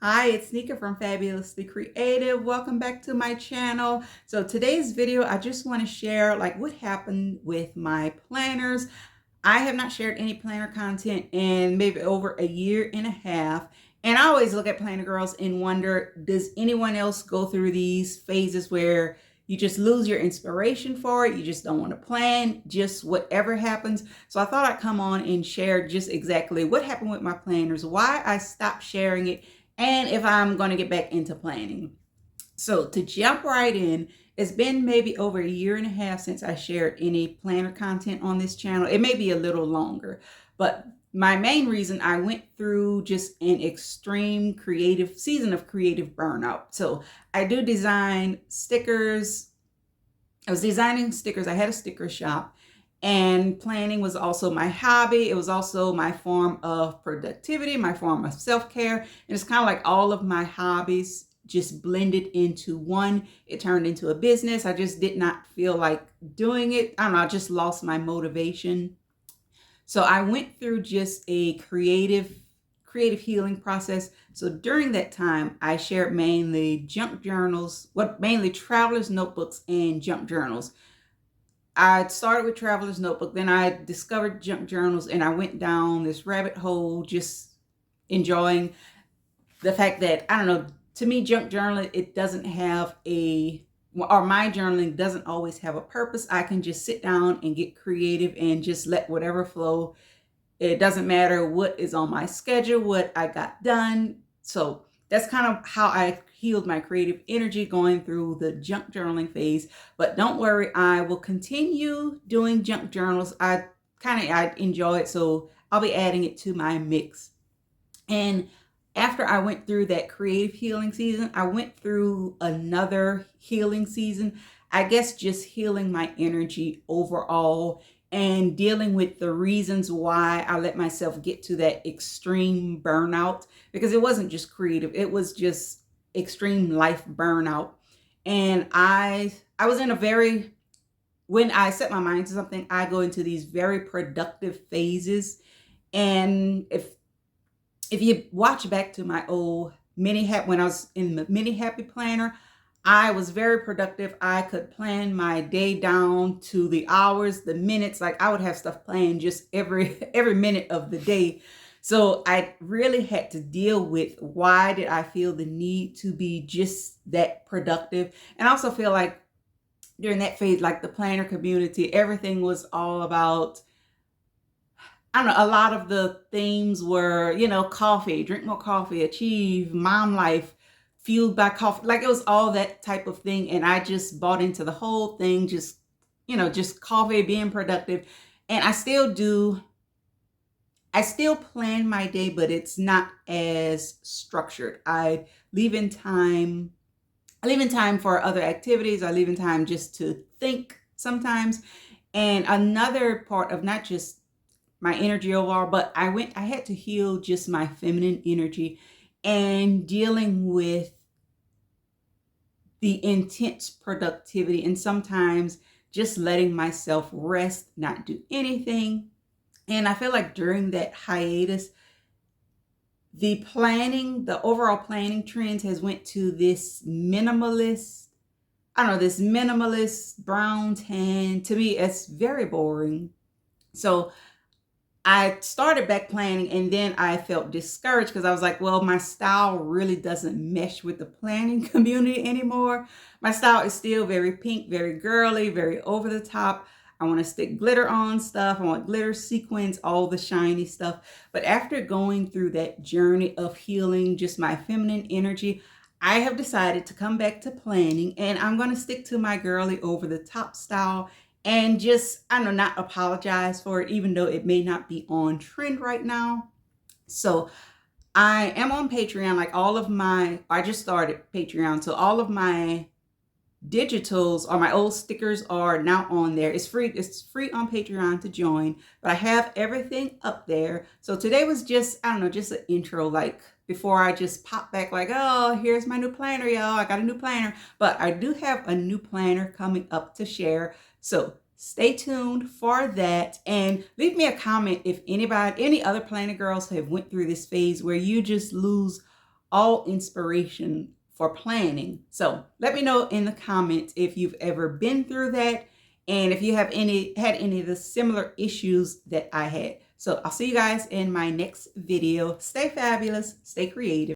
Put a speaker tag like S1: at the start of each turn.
S1: Hi, it's Nika from Fabulously Creative. Welcome back to my channel. So today's video, I just want to share like what happened with my planners. I have not shared any planner content in maybe over a year and a half. And I always look at Planner Girls and wonder, does anyone else go through these phases where you just lose your inspiration for it? You just don't want to plan, just whatever happens. So I thought I'd come on and share just exactly what happened with my planners, why I stopped sharing it, and if I'm going to get back into planning. So to jump right in, it's been maybe over a year and a half since I shared any planner content on this channel. It may be a little longer, but my main reason, I went through just an extreme creative season of creative burnout. So I do design stickers. I was designing stickers. I had a sticker shop, and planning was also my hobby. It was also my form of productivity, my form of self-care. And it's kind of like all of my hobbies just blended into one. It turned into a business. I just did not feel like doing it. I don't know, I just lost my motivation. So I went through just a creative healing process. So during that time, I shared mainly junk journals, mainly traveler's notebooks and junk journals. I started with Traveler's Notebook, then I discovered junk journals, and I went down this rabbit hole just enjoying the fact that, I don't know, to me, junk journaling, it doesn't have or my journaling doesn't always have a purpose. I can just sit down and get creative and just let whatever flow. It doesn't matter what is on my schedule, what I got done. So that's kind of how I healed my creative energy going through the junk journaling phase. But don't worry, I will continue doing junk journals. I enjoy it, so I'll be adding it to my mix. And after I went through that creative healing season, I went through another healing season. I guess just healing my energy overall and dealing with the reasons why I let myself get to that extreme burnout, because it wasn't just creative, it was just extreme life burnout. And I was in a very when I set my mind to something, I go into these very productive phases. And if you watch back to my old when I was in the mini happy planner, I was very productive. I could plan my day down to the hours, the minutes. Like I would have stuff planned just every minute of the day. So I really had to deal with, why did I feel the need to be just that productive? And I also feel like during that phase, like the planner community, everything was all about, I don't know, a lot of the themes were, coffee, drink more coffee, achieve mom life, fueled by coffee. Like it was all that type of thing. And I just bought into the whole thing, just coffee, being productive. And I still plan my day, but it's not as structured. I leave in time for other activities. I leave in time just to think sometimes. And another part of not just my energy overall, but I had to heal just my feminine energy and dealing with the intense productivity, and sometimes just letting myself rest, not do anything. And I feel like during that hiatus, the overall planning trends has went to this minimalist, I don't know, this minimalist brown tan. To me, it's very boring. So I started back planning, and then I felt discouraged because I was like, well, my style really doesn't mesh with the planning community anymore. My style is still very pink, very girly, very over the top. I want to stick glitter on stuff. I want glitter, sequins, all the shiny stuff. But after going through that journey of healing just my feminine energy, I have decided to come back to planning, and I'm going to stick to my girly over the top style and just, I don't know, not apologize for it, even though it may not be on trend right now. So I am on Patreon. I just started Patreon. So all of my digitals or my old stickers are now on there. It's free. It's free on Patreon to join, but I have everything up there. So today was just, I don't know, just an intro, like before I just pop back like, oh, here's my new planner, y'all. I got a new planner, but I do have a new planner coming up to share. So stay tuned for that, and leave me a comment if any other planner girls have went through this phase where you just lose all inspiration for planning. So let me know in the comments if you've ever been through that and if you have had any of the similar issues that I had. So I'll see you guys in my next video. Stay fabulous, stay creative.